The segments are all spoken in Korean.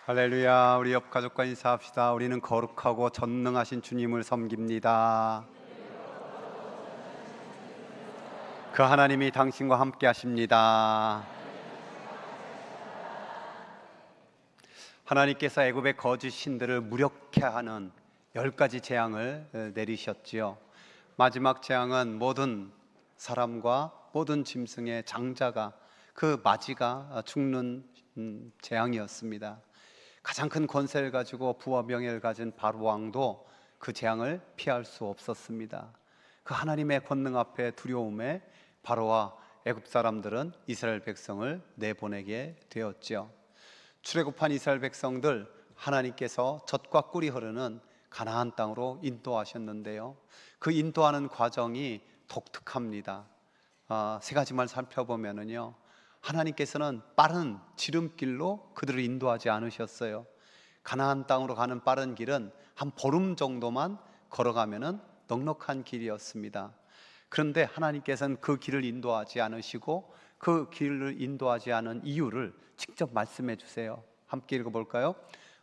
할렐루야. 우리 옆 가족과 인사합시다. 우리는 거룩하고 전능하신 주님을 섬깁니다. 그 하나님이 당신과 함께 하십니다. 하나님께서 애굽의 거짓 신들을 무력케 하는 10가지 재앙을 내리셨지요. 마지막 재앙은 모든 사람과 모든 짐승의 장자가, 그 마지가 죽는 재앙이었습니다. 가장 큰 권세를 가지고 부와 명예를 가진 바로 왕도 그 재앙을 피할 수 없었습니다. 그 하나님의 권능 앞에 두려움에 바로와 애굽 사람들은 이스라엘 백성을 내보내게 되었지요. 출애굽한 이스라엘 백성들, 하나님께서 젖과 꿀이 흐르는 가나안 땅으로 인도하셨는데요, 그 인도하는 과정이 독특합니다. 세 가지만 살펴보면요, 하나님께서는 빠른 지름길로 그들을 인도하지 않으셨어요. 가나안 땅으로 가는 빠른 길은 한 보름 정도만 걸어가면은 넉넉한 길이었습니다. 그런데 하나님께서는 그 길을 인도하지 않으시고 그 길을 인도하지 않은 이유를 직접 말씀해 주세요. 함께 읽어볼까요?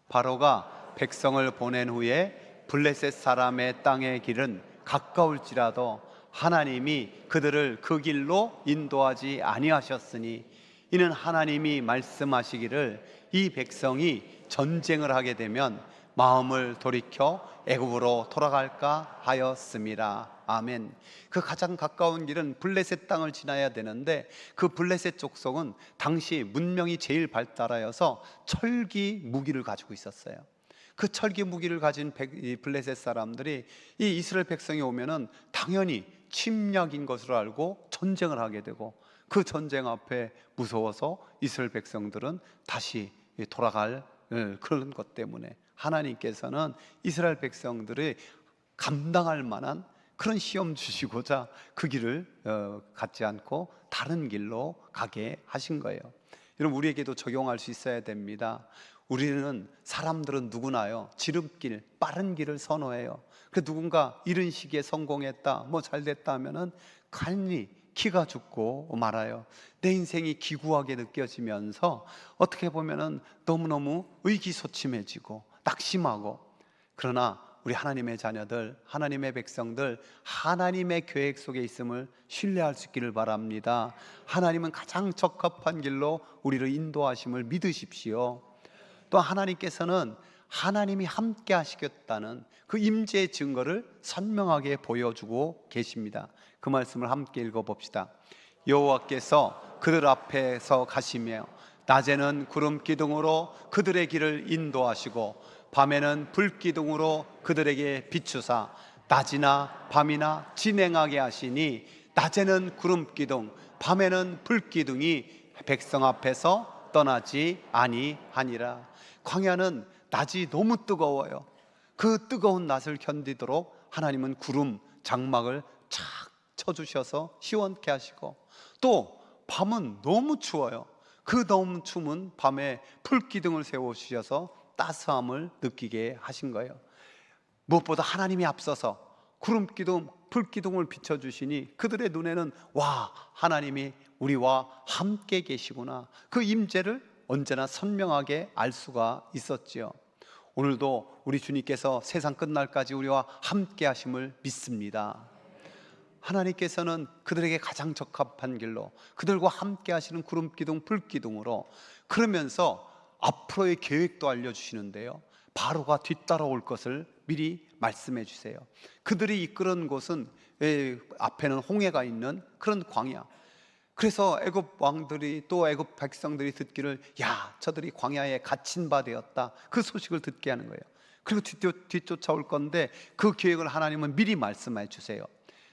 바로가 백성을 보낸 후에 블레셋 사람의 땅의 길은 가까울지라도 하나님이 그들을 그 길로 인도하지 아니하셨으니, 이는 하나님이 말씀하시기를 이 백성이 전쟁을 하게 되면 마음을 돌이켜 애굽으로 돌아갈까 하였습니다. 아멘. 그 가장 가까운 길은 블레셋 땅을 지나야 되는데, 그 블레셋 족속은 당시 문명이 제일 발달하여서 철기 무기를 가지고 있었어요. 그 철기 무기를 가진 블레셋 사람들이 이 이스라엘 백성이 오면은 당연히 침략인 것으로 알고 전쟁을 하게 되고, 그 전쟁 앞에 무서워서 이스라엘 백성들은 다시 돌아갈 그런 것 때문에 하나님께서는 이스라엘 백성들이 감당할 만한 그런 시험 주시고자 그 길을 갖지 않고 다른 길로 가게 하신 거예요. 여러분, 우리에게도 적용할 수 있어야 됩니다. 우리는, 사람들은 누구나요, 지름길, 빠른 길을 선호해요. 그 누군가 이른 시기에 성공했다, 뭐 잘됐다 하면은 간이 기가 죽고 말아요. 내 인생이 기구하게 느껴지면서 어떻게 보면은 너무너무 의기소침해지고 낙심하고. 그러나 우리 하나님의 자녀들, 하나님의 백성들, 하나님의 계획 속에 있음을 신뢰할 수 있기를 바랍니다. 하나님은 가장 적합한 길로 우리를 인도하심을 믿으십시오. 또 하나님께서는 하나님이 함께 하시겠다는 그 임재의 증거를 선명하게 보여주고 계십니다. 그 말씀을 함께 읽어봅시다. 여호와께서 그들 앞에서 가시며 낮에는 구름 기둥으로 그들의 길을 인도하시고 밤에는 불 기둥으로 그들에게 비추사 낮이나 밤이나 진행하게 하시니, 낮에는 구름 기둥, 밤에는 불 기둥이 백성 앞에서 떠나지 아니하니라. 광야는 낮이 너무 뜨거워요. 그 뜨거운 낮을 견디도록 하나님은 구름 장막을 착 쳐주셔서 시원케 하시고, 또 밤은 너무 추워요. 그 너무 추운 밤에 불기둥을 세워주셔서 따스함을 느끼게 하신 거예요. 무엇보다 하나님이 앞서서 구름기둥, 불기둥을 비춰주시니 그들의 눈에는 와, 하나님이 우리와 함께 계시구나, 그 임재를 언제나 선명하게 알 수가 있었지요. 오늘도 우리 주님께서 세상 끝날까지 우리와 함께 하심을 믿습니다. 하나님께서는 그들에게 가장 적합한 길로, 그들과 함께 하시는 구름기둥, 불기둥으로, 그러면서 앞으로의 계획도 알려주시는데요, 바로가 뒤따라올 것을 미리 말씀해 주세요. 그들이 이끄는 곳은 앞에는 홍해가 있는 그런 광야. 그래서 애굽 왕들이, 또 애굽 백성들이 듣기를, 야, 저들이 광야에 갇힌 바 되었다, 그 소식을 듣게 하는 거예요. 그리고 뒤쫓아올 건데 그 계획을 하나님은 미리 말씀해 주세요.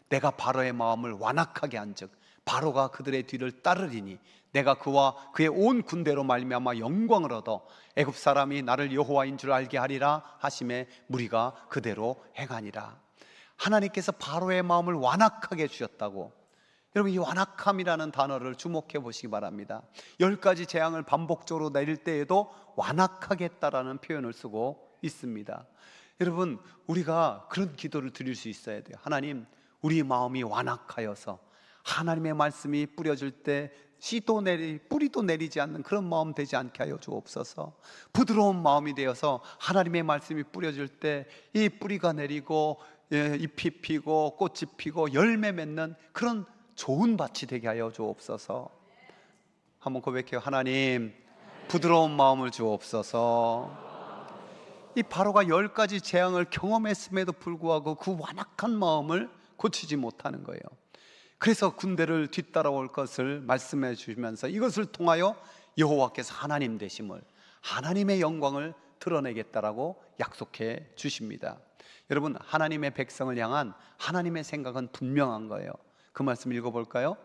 내가 바로의 마음을 완악하게 한즉 바로가 그들의 뒤를 따르리니 내가 그와 그의 온 군대로 말미암아 영광을 얻어 애굽 사람이 나를 여호와인 줄 알게 하리라 하심에 무리가 그대로 행하니라. 하나님께서 바로의 마음을 완악하게 해주셨다고. 여러분, 이 완악함이라는 단어를 주목해 보시기 바랍니다. 10가지 재앙을 반복적으로 내릴 때에도 완악하겠다라는 표현을 쓰고 있습니다. 여러분, 우리가 그런 기도를 드릴 수 있어야 돼요. 하나님, 우리 마음이 완악하여서 하나님의 말씀이 뿌려질 때 씨도 뿌리도 내리지 않는 그런 마음 되지 않게 하여 주옵소서. 부드러운 마음이 되어서 하나님의 말씀이 뿌려질 때 이 뿌리가 내리고 잎이 피고 꽃이 피고 열매 맺는 그런 좋은 밭이 되게 하여 주옵소서. 한번 고백해요. 하나님, 부드러운 마음을 주옵소서. 이 바로가 10가지 재앙을 경험했음에도 불구하고 그 완악한 마음을 고치지 못하는 거예요. 그래서 군대를 뒤따라올 것을 말씀해 주시면서 이것을 통하여 여호와께서 하나님 되심을, 하나님의 영광을 드러내겠다라고 약속해 주십니다. 여러분, 하나님의 백성을 향한 하나님의 생각은 분명한 거예요. 그 말씀 읽어볼까요?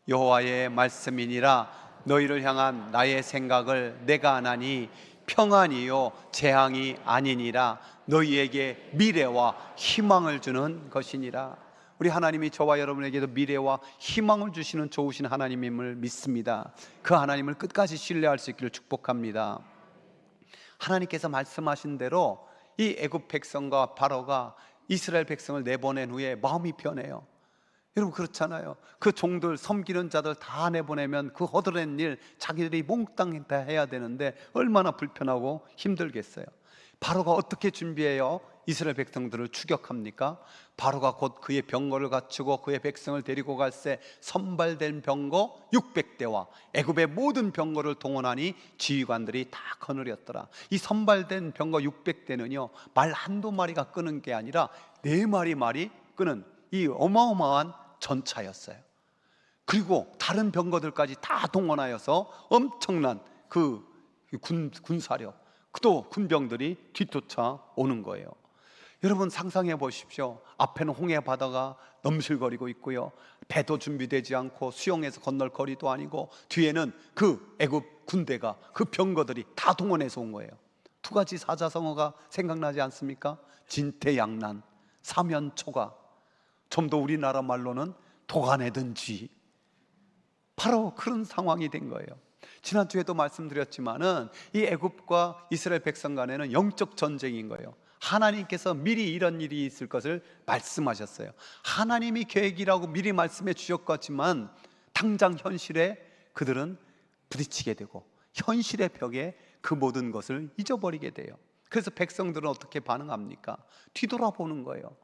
여호와의 말씀이니라 너희를 향한 나의 생각을 내가 아나니 평안이요 재앙이 아니니라 너희에게 미래와 희망을 주는 것이니라. 우리 하나님이 저와 여러분에게도 미래와 희망을 주시는 좋으신 하나님임을 믿습니다. 그 하나님을 끝까지 신뢰할 수 있기를 축복합니다. 하나님께서 말씀하신 대로 이 애굽 백성과 바로가 이스라엘 백성을 내보낸 후에 마음이 변해요. 여러분 그렇잖아요. 그 종들, 섬기는 자들 다 내보내면 그 허드렛 일 자기들이 몽땅 다 해야 되는데 얼마나 불편하고 힘들겠어요. 바로가 어떻게 준비해요? 이스라엘 백성들을 추격합니까? 바로가 곧 그의 병거를 갖추고 그의 백성을 데리고 갈새 선발된 병거 600대와 애굽의 모든 병거를 동원하니 지휘관들이 다 거느렸더라. 이 선발된 병거 600대는요 말 한두 마리가 끄는 게 아니라 4마리 말이 끄는 이 어마어마한 전차였어요. 그리고 다른 병거들까지 다 동원하여서 엄청난 그 군사력, 또 군병들이 뒤쫓아 오는 거예요. 여러분 상상해 보십시오. 앞에는 홍해 바다가 넘실거리고 있고요, 배도 준비되지 않고 수영해서 건널 거리도 아니고 뒤에는 그 애굽 군대가, 그 병거들이 다 동원해서 온 거예요. 2가지 사자성어가 생각나지 않습니까? 진퇴양난, 사면초가, 좀 더 우리나라 말로는 도가내든 쥐. 바로 그런 상황이 된 거예요. 지난주에도 말씀드렸지만은 이 애굽과 이스라엘 백성 간에는 영적 전쟁인 거예요. 하나님께서 미리 이런 일이 있을 것을 말씀하셨어요. 하나님이 계획이라고 미리 말씀해 주셨겠지만 당장 현실에 그들은 부딪히게 되고 현실의 벽에 그 모든 것을 잊어버리게 돼요. 그래서 백성들은 어떻게 반응합니까? 뒤돌아보는 거예요.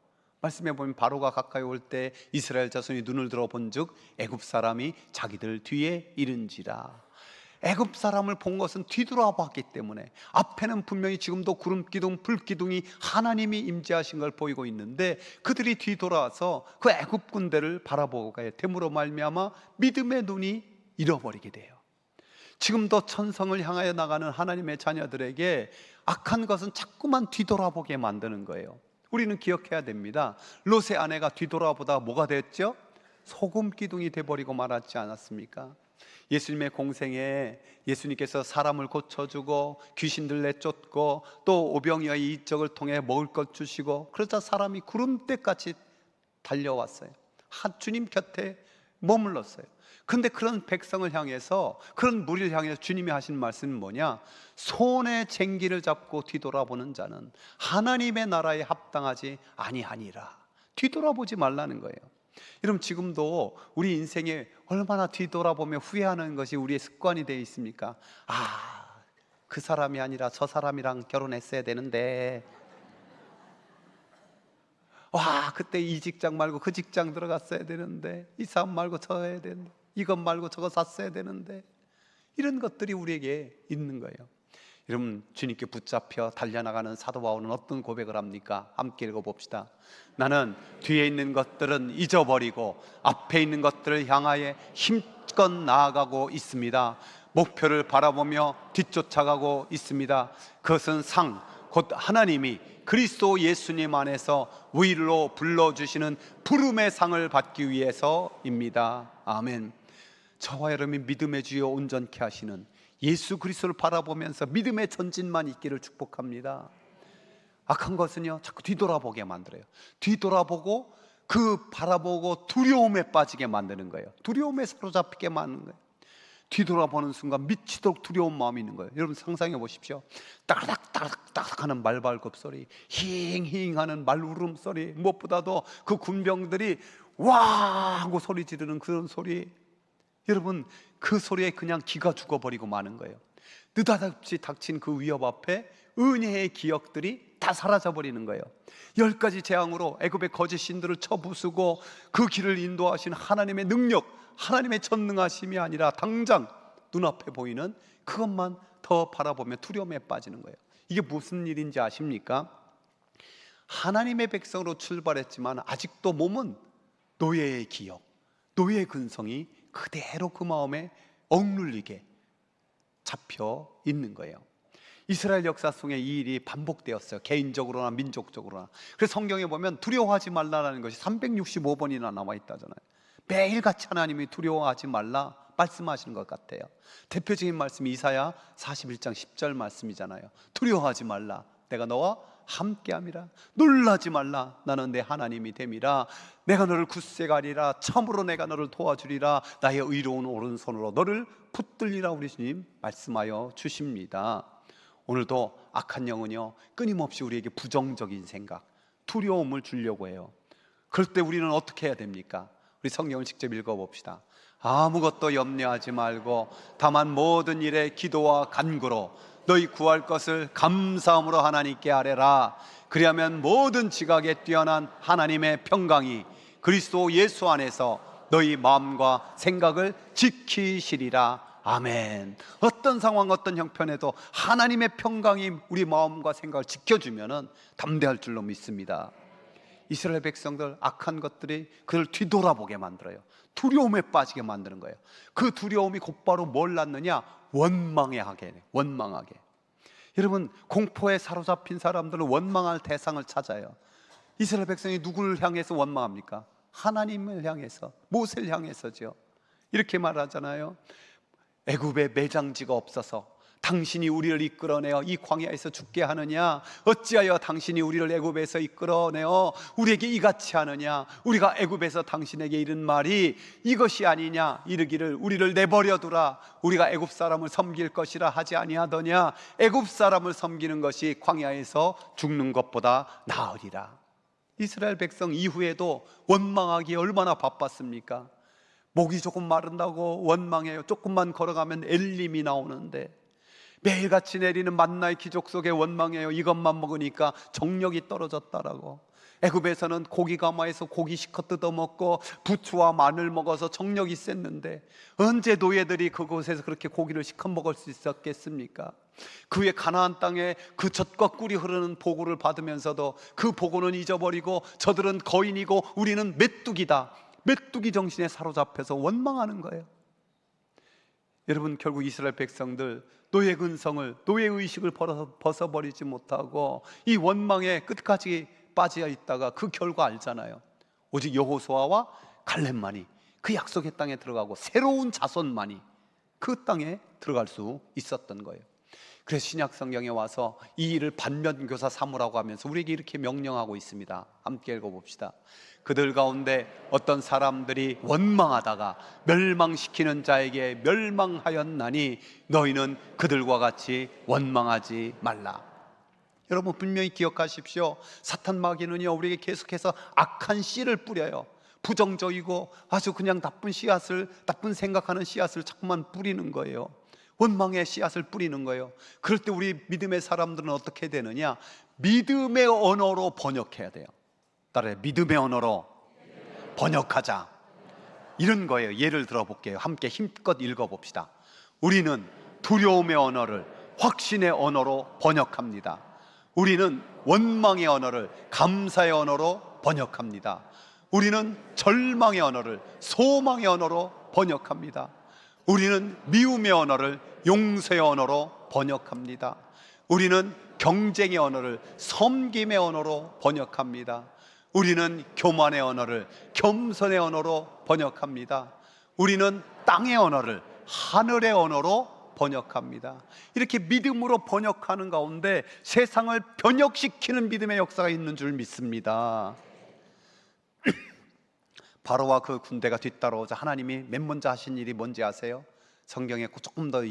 말씀해 보면 바로가 가까이 올 때 이스라엘 자손이 눈을 들어 본즉 애굽 사람이 자기들 뒤에 이른지라. 애굽 사람을 본 것은 뒤돌아봤기 때문에 앞에는 분명히 지금도 구름 기둥, 불 기둥이 하나님이 임재하신 걸 보이고 있는데 그들이 뒤돌아서 그 애굽 군대를 바라보고 가요. 됨으로 말미암아 믿음의 눈이 잃어버리게 돼요. 지금도 천성을 향하여 나가는 하나님의 자녀들에게 악한 것은 자꾸만 뒤돌아보게 만드는 거예요. 우리는 기억해야 됩니다. 롯의 아내가 뒤돌아보다 뭐가 됐죠? 소금 기둥이 돼버리고 말았지 않았습니까? 예수님의 공생에 예수님께서 사람을 고쳐주고 귀신들 내쫓고 또 오병이어의 이적을 통해 먹을 것 주시고 그러자 사람이 구름대같이 달려왔어요. 주님 곁에 머물렀어요. 근데 그런 백성을 향해서, 그런 무리를 향해서 주님이 하신 말씀은 뭐냐? 손에 쟁기를 잡고 뒤돌아보는 자는 하나님의 나라에 합당하지 아니하니라. 뒤돌아보지 말라는 거예요. 여러분 지금도 우리 인생에 얼마나 뒤돌아보며 후회하는 것이 우리의 습관이 되어 있습니까? 그 사람이 아니라 저 사람이랑 결혼했어야 되는데, 그때 이 직장 말고 그 직장 들어갔어야 되는데, 이 사람 말고 저 해야 되는데, 이것 말고 저거 샀어야 되는데, 이런 것들이 우리에게 있는 거예요. 여러분 주님께 붙잡혀 달려나가는 사도 바울은 어떤 고백을 합니까? 함께 읽어봅시다. 나는 뒤에 있는 것들은 잊어버리고 앞에 있는 것들을 향하여 힘껏 나아가고 있습니다. 목표를 바라보며 뒤쫓아가고 있습니다. 그것은 상, 곧 하나님이 그리스도 예수님 안에서 위로 불러주시는 부름의 상을 받기 위해서입니다. 아멘. 저와 여러분이 믿음의 주여 온전케 하시는 예수 그리스도를 바라보면서 믿음의 전진만 있기를 축복합니다. 악한 것은요 자꾸 뒤돌아보게 만들어요. 뒤돌아보고 바라보고 두려움에 빠지게 만드는 거예요. 두려움에 사로잡히게 만드는 거예요. 뒤돌아보는 순간 미치도록 두려운 마음이 있는 거예요. 여러분 상상해 보십시오. 따닥따닥따닥 하는 말발굽 소리, 힝힝 하는 말 울음소리, 무엇보다도 그 군병들이 와 하고 소리 지르는 그런 소리. 여러분, 그 소리에 그냥 기가 죽어버리고 마는 거예요. 느닷없이 닥친 그 위협 앞에 은혜의 기억들이 다 사라져버리는 거예요. 10가지 재앙으로 애굽의 거짓 신들을 쳐부수고 그 길을 인도하신 하나님의 능력, 하나님의 전능하심이 아니라 당장 눈앞에 보이는 그것만 더 바라보며 두려움에 빠지는 거예요. 이게 무슨 일인지 아십니까? 하나님의 백성으로 출발했지만 아직도 몸은 노예의 기억, 노예의 근성이 그대로 그 마음에 억눌리게 잡혀 있는 거예요. 이스라엘 역사 속에 이 일이 반복되었어요. 개인적으로나 민족적으로나. 그래서 성경에 보면 두려워하지 말라라는 것이 365번이나 나와 있다잖아요. 매일같이 하나님이 두려워하지 말라 말씀하시는 것 같아요. 대표적인 말씀이 이사야 41장 10절 말씀이잖아요. 두려워하지 말라, 내가 너와 함께함이라. 놀라지 말라, 나는 내 하나님이 됨이라. 내가 너를 굳세가리라. 참으로 내가 너를 도와주리라. 나의 의로운 오른손으로 너를 붙들리라. 우리 주님 말씀하여 주십니다. 오늘도 악한 영은요, 끊임없이 우리에게 부정적인 생각, 두려움을 주려고 해요. 그럴 때 우리는 어떻게 해야 됩니까? 우리 성경을 직접 읽어봅시다. 아무것도 염려하지 말고 다만 모든 일에 기도와 간구로 너희 구할 것을 감사함으로 하나님께 아뢰라. 그리하면 모든 지각에 뛰어난 하나님의 평강이 그리스도 예수 안에서 너희 마음과 생각을 지키시리라. 아멘. 어떤 상황, 어떤 형편에도 하나님의 평강이 우리 마음과 생각을 지켜주면 담대할 줄로 믿습니다. 이스라엘 백성들, 악한 것들이 그를 뒤돌아보게 만들어요. 두려움에 빠지게 만드는 거예요. 그 두려움이 곧바로 뭘 낳느냐? 원망하게. 여러분, 공포에 사로잡힌 사람들은 원망할 대상을 찾아요. 이스라엘 백성이 누구를 향해서 원망합니까? 하나님을 향해서, 모세를 향해서죠. 이렇게 말하잖아요. 애굽에 매장지가 없어서 당신이 우리를 이끌어내어 이 광야에서 죽게 하느냐? 어찌하여 당신이 우리를 애굽에서 이끌어내어 우리에게 이같이 하느냐? 우리가 애굽에서 당신에게 이른 말이 이것이 아니냐? 이르기를 우리를 내버려두라. 우리가 애굽 사람을 섬길 것이라 하지 아니하더냐? 애굽 사람을 섬기는 것이 광야에서 죽는 것보다 나으리라. 이스라엘 백성 이후에도 원망하기에 얼마나 바빴습니까? 목이 조금 마른다고 원망해요. 조금만 걸어가면 엘림이 나오는데 매일같이 내리는 만나의 기적 속에 원망해요. 이것만 먹으니까 정력이 떨어졌다라고. 애굽에서는 고기 가마에서 고기 실컷 뜯어먹고 부추와 마늘 먹어서 정력이 셌는데 언제 노예들이 그곳에서 그렇게 고기를 실컷 먹을 수 있었겠습니까? 그 후에 가나안 땅에 그 젖과 꿀이 흐르는 보고를 받으면서도 그 보고는 잊어버리고 저들은 거인이고 우리는 메뚜기다, 메뚜기 정신에 사로잡혀서 원망하는 거예요. 여러분, 결국 이스라엘 백성들 노예 근성을, 노예 의식을 벗어버리지 못하고 이 원망에 끝까지 빠져 있다가 그 결과 알잖아요. 오직 여호수아와 갈렙만이 그 약속의 땅에 들어가고 새로운 자손만이 그 땅에 들어갈 수 있었던 거예요. 그래서 신약 성경에 와서 이 일을 반면교사 삼으라고 하면서 우리에게 이렇게 명령하고 있습니다. 함께 읽어봅시다. 그들 가운데 어떤 사람들이 원망하다가 멸망시키는 자에게 멸망하였나니 너희는 그들과 같이 원망하지 말라. 여러분, 분명히 기억하십시오. 사탄 마귀는요, 우리에게 계속해서 악한 씨를 뿌려요. 부정적이고 아주 그냥 나쁜 씨앗을, 나쁜 생각하는 씨앗을 자꾸만 뿌리는 거예요. 원망의 씨앗을 뿌리는 거예요. 그럴 때 우리 믿음의 사람들은 어떻게 되느냐? 믿음의 언어로 번역해야 돼요. 따라해, 믿음의 언어로 번역하자. 이런 거예요. 예를 들어볼게요. 함께 힘껏 읽어봅시다. 우리는 두려움의 언어를 확신의 언어로 번역합니다. 우리는 원망의 언어를 감사의 언어로 번역합니다. 우리는 절망의 언어를 소망의 언어로 번역합니다. 우리는 미움의 언어를 용서의 언어로 번역합니다. 우리는 경쟁의 언어를 섬김의 언어로 번역합니다. 우리는 교만의 언어를 겸손의 언어로 번역합니다. 우리는 땅의 언어를 하늘의 언어로 번역합니다. 이렇게 믿음으로 번역하는 가운데 세상을 변혁시키는 믿음의 역사가 있는 줄 믿습니다. 바로와 그 군대가 뒤따라오자 하나님이 맨 먼저 하신 일이 뭔지 아세요? 성경에 조금 더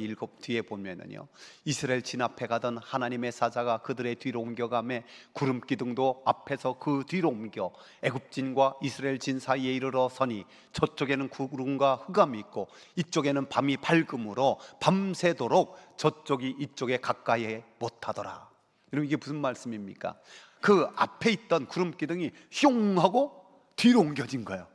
뒤에 보면은요, 이스라엘 진 앞에 가던 하나님의 사자가 그들의 뒤로 옮겨가매 구름 기둥도 앞에서 그 뒤로 옮겨 애굽진과 이스라엘 진 사이에 이르러 서니 저쪽에는 구름과 흑암이 있고 이쪽에는 밤이 밝음으로 밤새도록 저쪽이 이쪽에 가까이 못하더라. 여러분, 이게 무슨 말씀입니까? 그 앞에 있던 구름 기둥이 슝 하고 뒤로 옮겨진 거예요.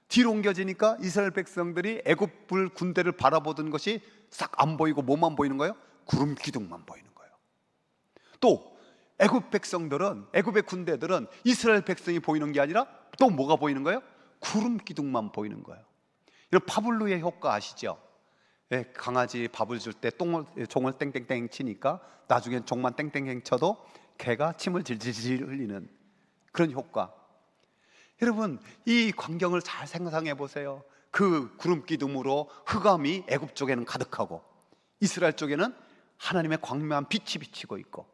뒤로 옮겨지니까 이스라엘 백성들이 애굽 군대를 바라보던 것이 싹 안 보이고 뭐만 보이는 거예요? 구름 기둥만 보이는 거예요. 또 애굽 백성들은, 애굽의 군대들은 이스라엘 백성이 보이는 게 아니라 또 뭐가 보이는 거예요? 구름 기둥만 보이는 거예요. 이런 파블로의 효과 아시죠? 예, 강아지 밥을 줄 때 종을 땡땡땡 치니까 나중엔 종만 땡땡땡 쳐도 개가 침을 질질 흘리는 그런 효과. 여러분, 이 광경을 잘 상상해 보세요. 그 구름 기둥으로 흑암이 애굽 쪽에는 가득하고 이스라엘 쪽에는 하나님의 광명한 빛이 비치고 있고,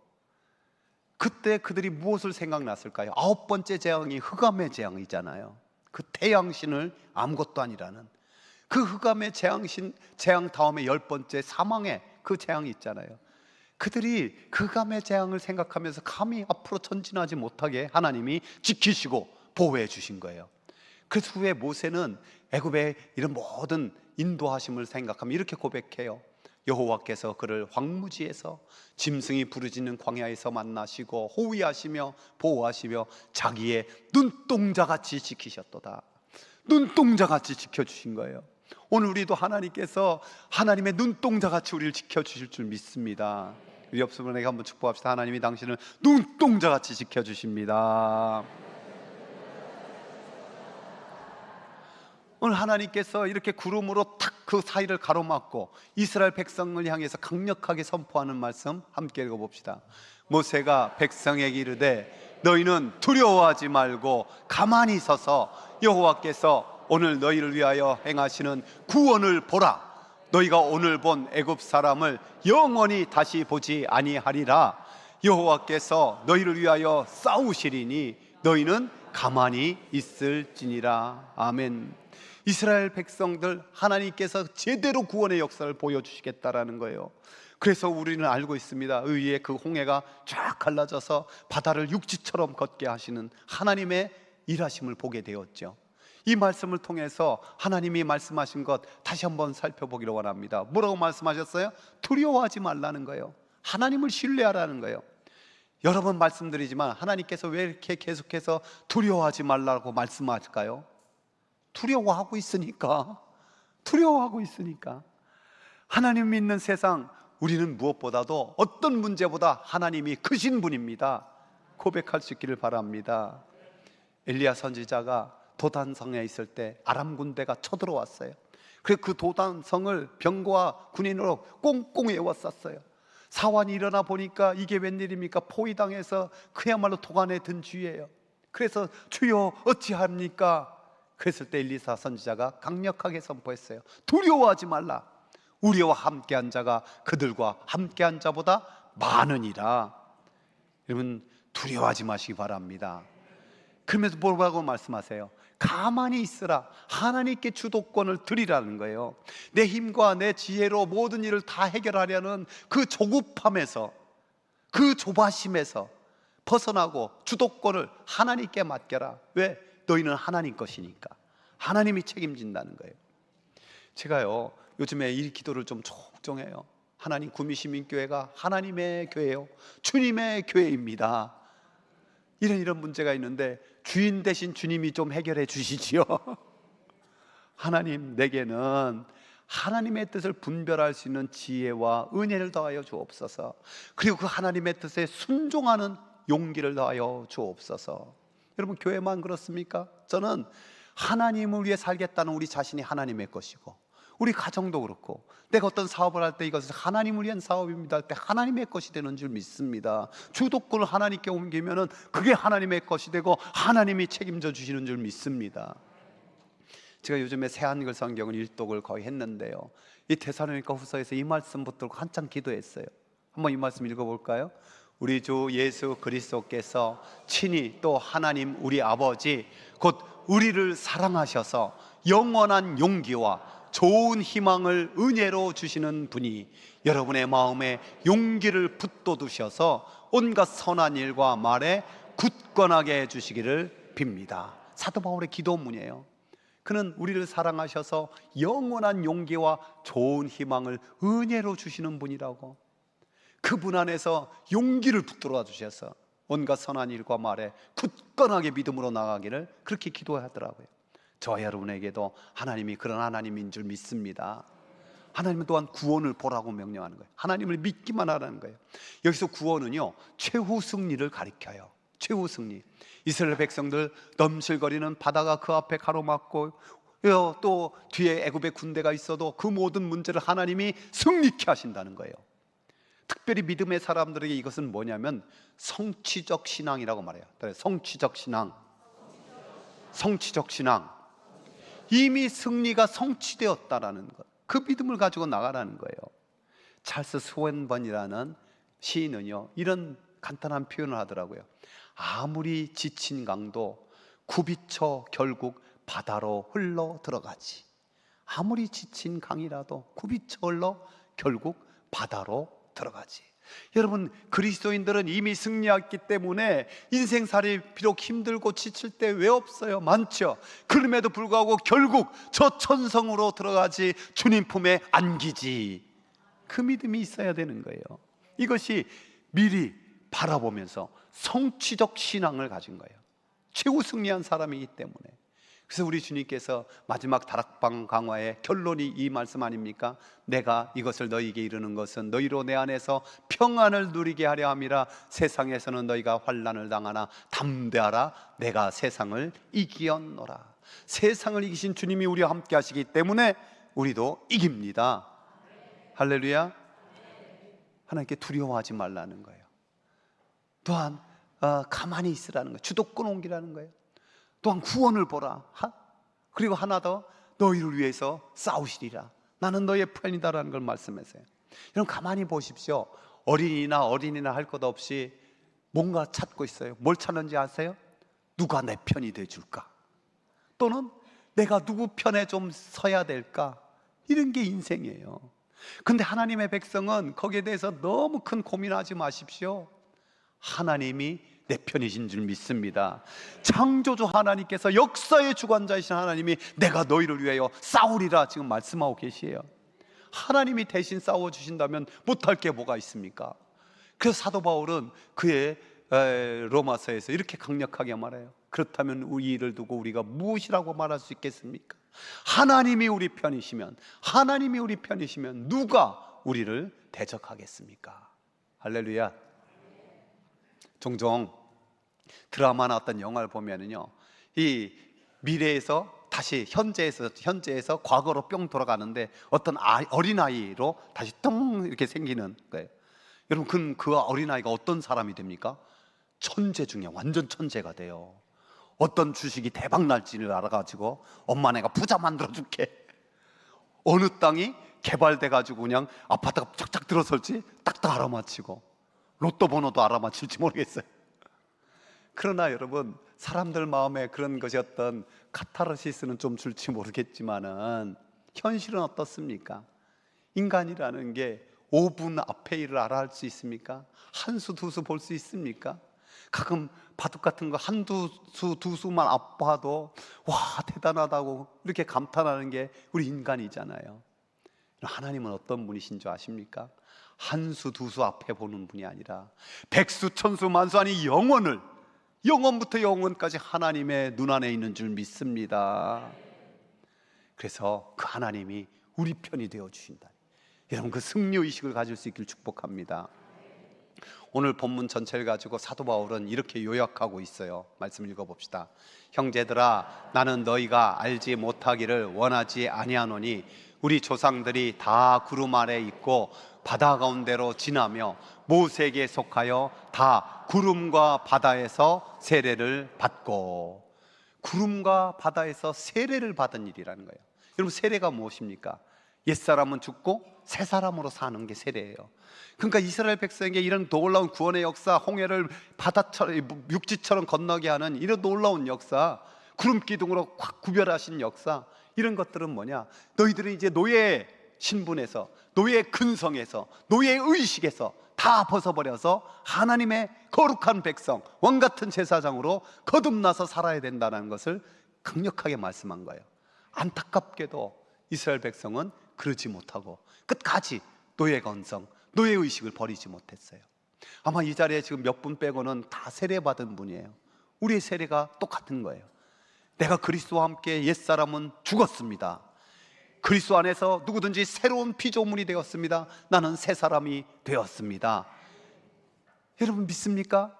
그때 그들이 무엇을 생각났을까요? 9번째 재앙이 흑암의 재앙이잖아요. 그 태양신을 아무것도 아니라는 그 흑암의 재앙 다음에 10번째 사망의 그 재앙이 있잖아요. 그들이 그 흑암의 재앙을 생각하면서 감히 앞으로 전진하지 못하게 하나님이 지키시고 보호해 주신 거예요. 그 후에 모세는 애굽의 이런 모든 인도하심을 생각하면 이렇게 고백해요. 여호와께서 그를 황무지에서 짐승이 부르짖는 광야에서 만나시고 호위하시며 보호하시며 자기의 눈동자같이 지키셨도다. 눈동자같이 지켜주신 거예요. 오늘 우리도 하나님께서 하나님의 눈동자같이 우리를 지켜주실 줄 믿습니다. 우리 옆 분에게 한번 축복합시다. 하나님이 당신을 눈동자같이 지켜주십니다. 오늘 하나님께서 이렇게 구름으로 탁 그 사이를 가로막고 이스라엘 백성을 향해서 강력하게 선포하는 말씀 함께 읽어봅시다. 모세가 백성에게 이르되 너희는 두려워하지 말고 가만히 서서 여호와께서 오늘 너희를 위하여 행하시는 구원을 보라. 너희가 오늘 본 애굽 사람을 영원히 다시 보지 아니하리라. 여호와께서 너희를 위하여 싸우시리니 너희는 가만히 있을지니라. 아멘. 이스라엘 백성들 하나님께서 제대로 구원의 역사를 보여주시겠다라는 거예요. 그래서 우리는 알고 있습니다. 의의 그 홍해가 쫙 갈라져서 바다를 육지처럼 걷게 하시는 하나님의 일하심을 보게 되었죠. 이 말씀을 통해서 하나님이 말씀하신 것 다시 한번 살펴보기를 원합니다. 뭐라고 말씀하셨어요? 두려워하지 말라는 거예요. 하나님을 신뢰하라는 거예요. 여러 번 말씀드리지만 하나님께서 왜 이렇게 계속해서 두려워하지 말라고 말씀하실까요? 두려워하고 있으니까. 하나님 믿는 세상, 우리는 무엇보다도 어떤 문제보다 하나님이 크신 분입니다. 고백할 수 있기를 바랍니다. 엘리야 선지자가 도단성에 있을 때 아람 군대가 쳐들어왔어요. 그래서 그 도단성을 병거와 군인으로 꽁꽁 에워쌌어요. 사환이 일어나 보니까 이게 웬일입니까? 포위당해서 그야말로 도간에 든 쥐예요. 그래서 주여 어찌합니까? 그랬을 때 엘리사 선지자가 강력하게 선포했어요. 두려워하지 말라. 우리와 함께한 자가 그들과 함께한 자보다 많으니라. 여러분, 두려워하지 마시기 바랍니다. 그러면서 뭐라고 말씀하세요? 가만히 있으라. 하나님께 주도권을 드리라는 거예요. 내 힘과 내 지혜로 모든 일을 다 해결하려는 그 조급함에서, 그 조바심에서 벗어나고 주도권을 하나님께 맡겨라. 왜? 너희는 하나님 것이니까. 하나님이 책임진다는 거예요. 제가요 요즘에 이 기도를 좀 종종해요. 하나님, 구미시민교회가 하나님의 교회요, 주님의 교회입니다. 이런 문제가 있는데 주인 대신 주님이 좀 해결해 주시지요. 하나님, 내게는 하나님의 뜻을 분별할 수 있는 지혜와 은혜를 더하여 주옵소서. 그리고 그 하나님의 뜻에 순종하는 용기를 더하여 주옵소서. 여러분, 교회만 그렇습니까? 저는 하나님을 위해 살겠다는 우리 자신이 하나님의 것이고, 우리 가정도 그렇고, 내가 어떤 사업을 할 때 이것은 하나님을 위한 사업입니다 할 때 하나님의 것이 되는 줄 믿습니다. 주도권을 하나님께 옮기면은 그게 하나님의 것이 되고 하나님이 책임져 주시는 줄 믿습니다. 제가 요즘에 새한글 성경을 일독을 거의 했는데요, 이 데살로니가 후서에서 이 말씀 붙들고 한참 기도했어요. 한번 이 말씀 읽어볼까요? 우리 주 예수 그리스도께서 친히 또 하나님 우리 아버지 곧 우리를 사랑하셔서 영원한 용기와 좋은 희망을 은혜로 주시는 분이 여러분의 마음에 용기를 붙돋으셔서 온갖 선한 일과 말에 굳건하게 해주시기를 빕니다. 사도 바울의 기도문이에요. 그는 우리를 사랑하셔서 영원한 용기와 좋은 희망을 은혜로 주시는 분이라고. 그분 안에서 용기를 붙들어 주셔서 온갖 선한 일과 말에 굳건하게 믿음으로 나가기를 그렇게 기도하더라고요. 저와 여러분에게도 하나님이 그런 하나님인 줄 믿습니다. 하나님은 또한 구원을 보라고 명령하는 거예요. 하나님을 믿기만 하라는 거예요. 여기서 구원은요, 최후 승리를 가리켜요. 최후 승리. 이스라엘 백성들 넘실거리는 바다가 그 앞에 가로막고 또 뒤에 애굽의 군대가 있어도 그 모든 문제를 하나님이 승리케 하신다는 거예요. 특별히 믿음의 사람들에게 이것은 뭐냐면 성취적 신앙이라고 말해요. 성취적 신앙. 성취적 신앙. 이미 승리가 성취되었다라는 것, 그 믿음을 가지고 나가라는 거예요. 찰스 스웬번이라는 시인은요, 이런 간단한 표현을 하더라고요. 아무리 지친 강도 굽이쳐 결국 바다로 흘러 들어가지. 아무리 지친 강이라도 굽이쳐 흘러 결국 바다로 들어가지. 여러분, 그리스도인들은 이미 승리했기 때문에 인생살이 비록 힘들고 지칠 때 왜 없어요? 많죠. 그럼에도 불구하고 결국 저 천성으로 들어가지, 주님 품에 안기지. 그 믿음이 있어야 되는 거예요. 이것이 미리 바라보면서 성취적 신앙을 가진 거예요. 최후 승리한 사람이기 때문에. 그래서 우리 주님께서 마지막 다락방 강화의 결론이 이 말씀 아닙니까? 내가 이것을 너희에게 이르는 것은 너희로 내 안에서 평안을 누리게 하려 함이라. 세상에서는 너희가 환난을 당하나 담대하라. 내가 세상을 이기었노라. 세상을 이기신 주님이 우리와 함께 하시기 때문에 우리도 이깁니다. 할렐루야. 하나님께 두려워하지 말라는 거예요. 또한 가만히 있으라는 거예요. 주도권 옮기라는 거예요. 또한 구원을 보라. 그리고 하나 더, 너희를 위해서 싸우시리라. 나는 너의 편이다라는 걸 말씀하세요. 여러분, 가만히 보십시오. 어린이나 할 것 없이 뭔가 찾고 있어요. 뭘 찾는지 아세요? 누가 내 편이 돼줄까? 또는 내가 누구 편에 좀 서야 될까? 이런 게 인생이에요. 근데 하나님의 백성은 거기에 대해서 너무 큰 고민하지 마십시오. 하나님이 내 편이신 줄 믿습니다. 창조주 하나님께서, 역사의 주관자이신 하나님이 내가 너희를 위하여 싸우리라 지금 말씀하고 계시에요. 하나님이 대신 싸워주신다면 못할 게 뭐가 있습니까? 그래서 사도 바울은 그의 로마서에서 이렇게 강력하게 말해요. 그렇다면 우리 일을 두고 우리가 무엇이라고 말할 수 있겠습니까? 하나님이 우리 편이시면, 하나님이 우리 편이시면 누가 우리를 대적하겠습니까? 할렐루야. 종종 드라마나 어떤 영화를 보면은요, 이 미래에서 다시 현재에서 과거로 뿅 돌아가는데 어떤 어린아이로 다시 뚱 이렇게 생기는 거예요. 여러분, 그 어린아이가 어떤 사람이 됩니까? 천재 중에 완전 천재가 돼요. 어떤 주식이 대박 날지를 알아가지고 엄마 내가 부자 만들어줄게. 어느 땅이 개발돼가지고 그냥 아파트가 쫙쫙 들어설지 딱딱 알아맞히고, 로또 번호도 알아맞힐지 모르겠어요. 그러나 여러분, 사람들 마음에 그런 것이 어떤 카타르시스는 좀 줄지 모르겠지만은 현실은 어떻습니까? 인간이라는 게 5분 앞의 일을 알아할 수 있습니까? 한 수 두 수 볼 수 있습니까? 가끔 바둑 같은 거 한두 수 두 수만 아파도 와 대단하다고 이렇게 감탄하는 게 우리 인간이잖아요. 하나님은 어떤 분이신 줄 아십니까? 한 수 두 수 앞에 보는 분이 아니라 백수 천수 만수 아니 영원부터 영원까지 하나님의 눈 안에 있는 줄 믿습니다. 그래서 그 하나님이 우리 편이 되어 주신다. 여러분, 그 승리의식을 가질 수 있길 축복합니다. 오늘 본문 전체를 가지고 사도 바울은 이렇게 요약하고 있어요. 말씀을 읽어봅시다. 형제들아, 나는 너희가 알지 못하기를 원하지 아니하노니 우리 조상들이 다 구름 아래 있고 바다 가운데로 지나며 모세에게 속하여 다 구름과 바다에서 세례를 받고. 구름과 바다에서 세례를 받은 일이라는 거예요. 여러분, 세례가 무엇입니까? 옛사람은 죽고 새 사람으로 사는 게 세례예요. 그러니까 이스라엘 백성에게 이런 놀라운 구원의 역사, 홍해를 바다처럼 육지처럼 건너게 하는 이런 놀라운 역사, 구름 기둥으로 확 구별하신 역사, 이런 것들은 뭐냐? 너희들은 이제 노예 신분에서, 노예 근성에서, 노예 의식에서 다 벗어버려서 하나님의 거룩한 백성, 왕같은 제사장으로 거듭나서 살아야 된다는 것을 강력하게 말씀한 거예요. 안타깝게도 이스라엘 백성은 그러지 못하고 끝까지 노예 근성, 노예 의식을 버리지 못했어요. 아마 이 자리에 지금 몇 분 빼고는 다 세례받은 분이에요. 우리의 세례가 똑같은 거예요. 내가 그리스도와 함께 옛사람은 죽었습니다. 그리스도 안에서 누구든지 새로운 피조물이 되었습니다. 나는 새 사람이 되었습니다. 여러분 믿습니까?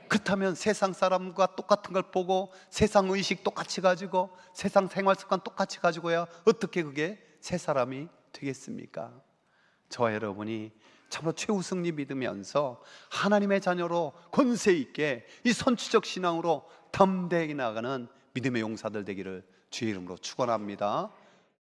그렇다면 세상 사람과 똑같은 걸 보고 세상 의식 똑같이 가지고 세상 생활 습관 똑같이 가지고야 어떻게 그게 새 사람이 되겠습니까? 저와 여러분이 참으로 최우승리 믿으면서 하나님의 자녀로 권세 있게 이 선취적 신앙으로 담대히 나가는 믿음의 용사들 되기를 주의 이름으로 축원합니다.